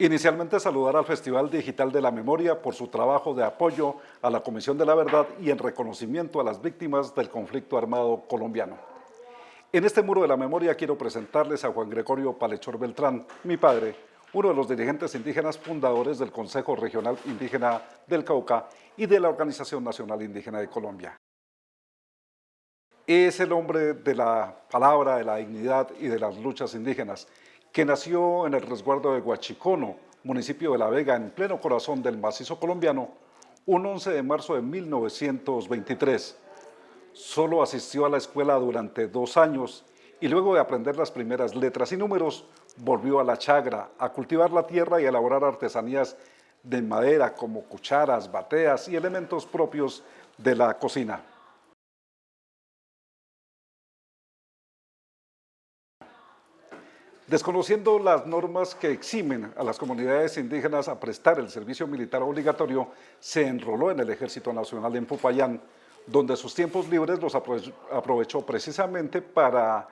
Inicialmente saludar al Festival Digital de la Memoria por su trabajo de apoyo a la Comisión de la Verdad y en reconocimiento a las víctimas del conflicto armado colombiano. En este muro de la memoria quiero presentarles a Juan Gregorio Palechor Beltrán, mi padre, uno de los dirigentes indígenas fundadores del Consejo Regional Indígena del Cauca y de la Organización Nacional Indígena de Colombia. Es el hombre de la palabra, de la dignidad y de las luchas indígenas, que nació en el resguardo de Huachicono, municipio de La Vega, en pleno corazón del macizo colombiano, un 11 de marzo de 1923. Solo asistió a la escuela durante 2 años y luego de aprender las primeras letras y números, volvió a la chagra, a cultivar la tierra y a elaborar artesanías de madera como cucharas, bateas y elementos propios de la cocina. Desconociendo las normas que eximen a las comunidades indígenas a prestar el servicio militar obligatorio, se enroló en el Ejército Nacional en Popayán, donde sus tiempos libres los aprovechó precisamente para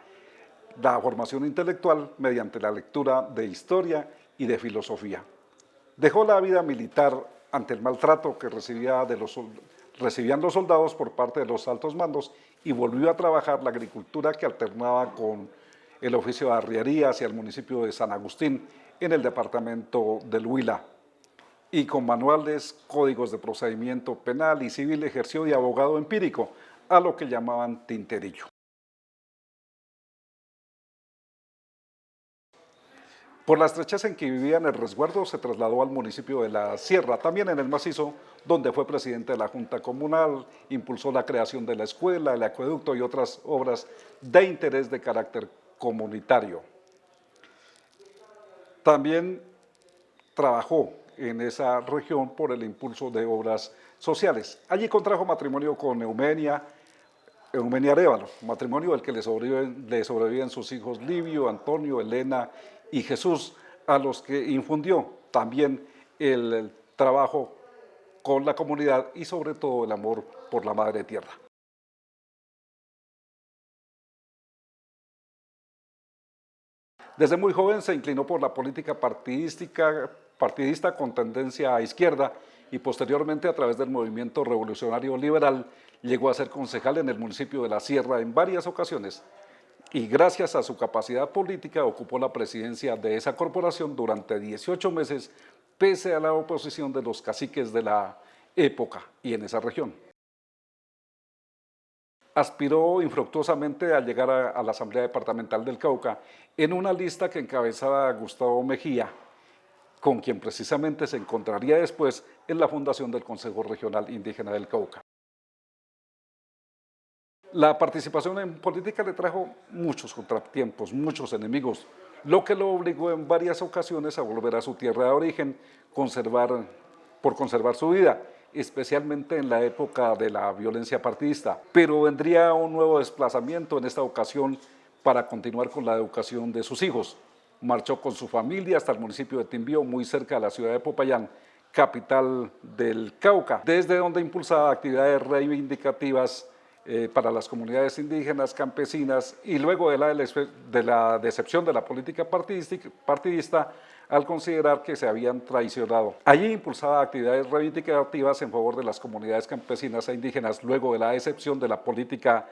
la formación intelectual mediante la lectura de historia y de filosofía. Dejó la vida militar ante el maltrato que recibían los soldados por parte de los altos mandos y volvió a trabajar la agricultura que alternaba con el oficio de arriería hacia el municipio de San Agustín en el departamento del Huila. Y con manuales, códigos de procedimiento penal y civil ejerció de abogado empírico, a lo que llamaban tinterillo. Por la estrechez en que vivía en el resguardo, se trasladó al municipio de La Sierra, también en el macizo, donde fue presidente de la Junta Comunal, impulsó la creación de la escuela, el acueducto y otras obras de interés de carácter comunitario. También trabajó en esa región por el impulso de obras sociales. Allí contrajo matrimonio con Eumenia Arévalo, matrimonio del que le sobreviven sus hijos Livio, Antonio, Elena y Jesús, a los que infundió también el trabajo con la comunidad y sobre todo el amor por la madre tierra. Desde muy joven se inclinó por la política partidista con tendencia a izquierda y posteriormente a través del movimiento revolucionario liberal llegó a ser concejal en el municipio de La Sierra en varias ocasiones y gracias a su capacidad política ocupó la presidencia de esa corporación durante 18 meses pese a la oposición de los caciques de la época y en esa región. Aspiró infructuosamente a llegar a la Asamblea Departamental del Cauca en una lista que encabezaba Gustavo Mejía, con quien precisamente se encontraría después en la fundación del Consejo Regional Indígena del Cauca. La participación en política le trajo muchos contratiempos, muchos enemigos, lo que lo obligó en varias ocasiones a volver a su tierra de origen por conservar su vida, especialmente en la época de la violencia partidista. Pero vendría un nuevo desplazamiento en esta ocasión para continuar con la educación de sus hijos. Marchó con su familia hasta el municipio de Timbío, muy cerca de la ciudad de Popayán, capital del Cauca, desde donde impulsaba actividades reivindicativas para las comunidades indígenas, campesinas, y luego de la decepción de la política partidista al considerar que se habían traicionado. Allí impulsaba actividades reivindicativas en favor de las comunidades campesinas e indígenas, luego de la decepción de la política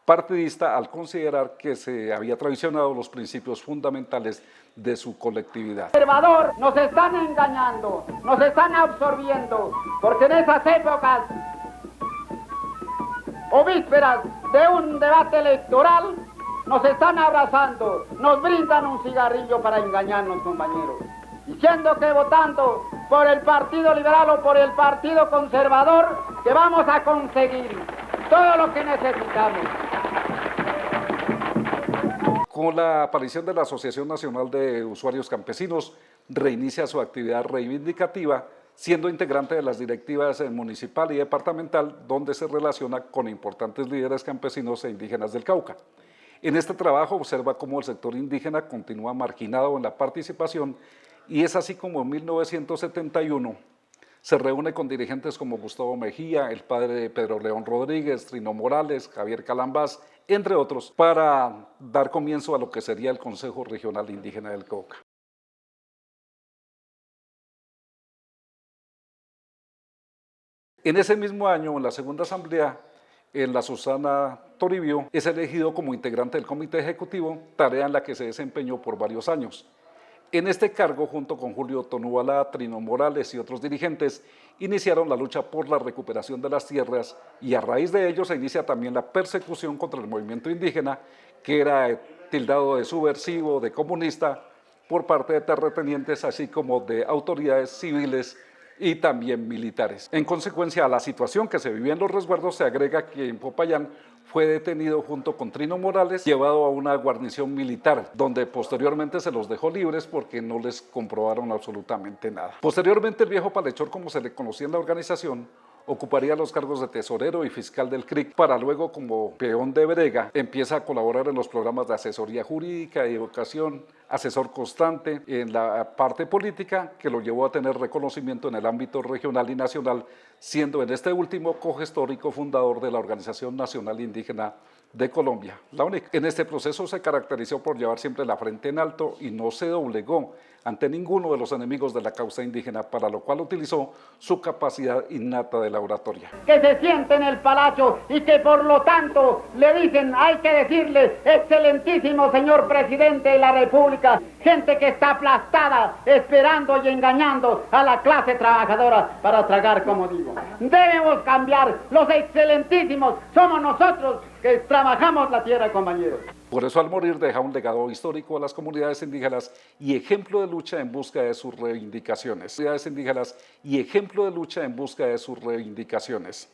partidista al considerar que se había traicionado los principios fundamentales de su colectividad. Conservador, nos están engañando, nos están absorbiendo, porque en esas épocas o vísperas de un debate electoral nos están abrazando, nos brindan un cigarrillo para engañarnos, compañeros, diciendo que votando por el Partido Liberal o por el Partido Conservador que vamos a conseguir todo lo que necesitamos. Con la aparición de la Asociación Nacional de Usuarios Campesinos, reinicia su actividad reivindicativa, siendo integrante de las directivas municipal y departamental, donde se relaciona con importantes líderes campesinos e indígenas del Cauca. En este trabajo observa cómo el sector indígena continúa marginado en la participación y es así como en 1971 se reúne con dirigentes como Gustavo Mejía, el padre de Pedro León Rodríguez, Trino Morales, Javier Calambás, entre otros, para dar comienzo a lo que sería el Consejo Regional Indígena del Cauca. En ese mismo año, en la segunda asamblea, en la Susana Toribio es elegido como integrante del comité ejecutivo, tarea en la que se desempeñó por varios años. En este cargo, junto con Julio Tonúbala, Trino Morales y otros dirigentes, iniciaron la lucha por la recuperación de las tierras y a raíz de ello se inicia también la persecución contra el movimiento indígena, que era tildado de subversivo, de comunista, por parte de terratenientes, así como de autoridades civiles y también militares. En consecuencia a la situación que se vivía en los resguardos, se agrega que en Popayán fue detenido junto con Trino Morales, llevado a una guarnición militar, donde posteriormente se los dejó libres porque no les comprobaron absolutamente nada. Posteriormente el viejo Palechor, como se le conocía en la organización, ocuparía los cargos de tesorero y fiscal del CRIC, para luego, como peón de brega, empieza a colaborar en los programas de asesoría jurídica y educación, asesor constante en la parte política, que lo llevó a tener reconocimiento en el ámbito regional y nacional, siendo en este último cogestor y cofundador de la Organización Nacional Indígena de Colombia, la UNIC. En este proceso se caracterizó por llevar siempre la frente en alto y no se doblegó ante ninguno de los enemigos de la causa indígena, para lo cual utilizó su capacidad innata de la oratoria. Que se siente en el palacio y que por lo tanto le dicen, hay que decirle, excelentísimo señor presidente de la República, gente que está aplastada, esperando y engañando a la clase trabajadora para tragar, como digo. Debemos cambiar, los excelentísimos somos nosotros que trabajamos la tierra, compañeros. Por eso al morir deja un legado histórico a las comunidades indígenas y ejemplo de lucha en busca de sus reivindicaciones. Comunidades indígenas y ejemplo de lucha en busca de sus reivindicaciones.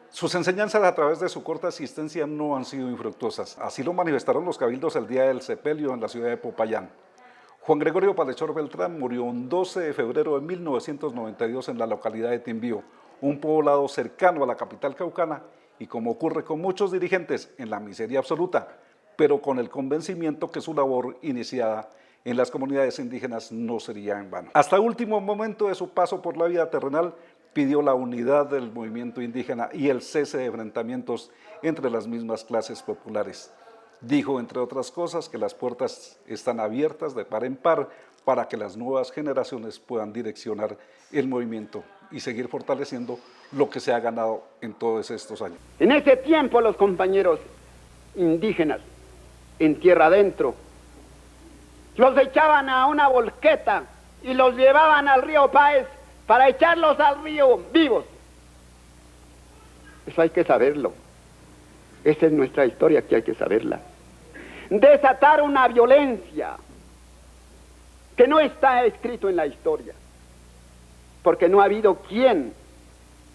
Sus enseñanzas a través de su corta existencia no han sido infructuosas. Así lo manifestaron los cabildos el día del sepelio en la ciudad de Popayán. Juan Gregorio Palechor Beltrán murió un 12 de febrero de 1992 en la localidad de Timbío, un poblado cercano a la capital caucana, y como ocurre con muchos dirigentes, en la miseria absoluta, pero con el convencimiento que su labor iniciada en las comunidades indígenas no sería en vano. Hasta el último momento de su paso por la vida terrenal, pidió la unidad del movimiento indígena y el cese de enfrentamientos entre las mismas clases populares. Dijo, entre otras cosas, que las puertas están abiertas de par en par para que las nuevas generaciones puedan direccionar el movimiento y seguir fortaleciendo lo que se ha ganado en todos estos años. En ese tiempo los compañeros indígenas en tierra adentro los echaban a una volqueta y los llevaban al río Páez para echarlos al río vivos. Eso hay que saberlo. Esa es nuestra historia, que hay que saberla. Desatar una violencia que no está escrito en la historia, porque no ha habido quien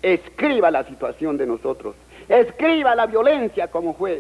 escriba la situación de nosotros, escriba la violencia como fue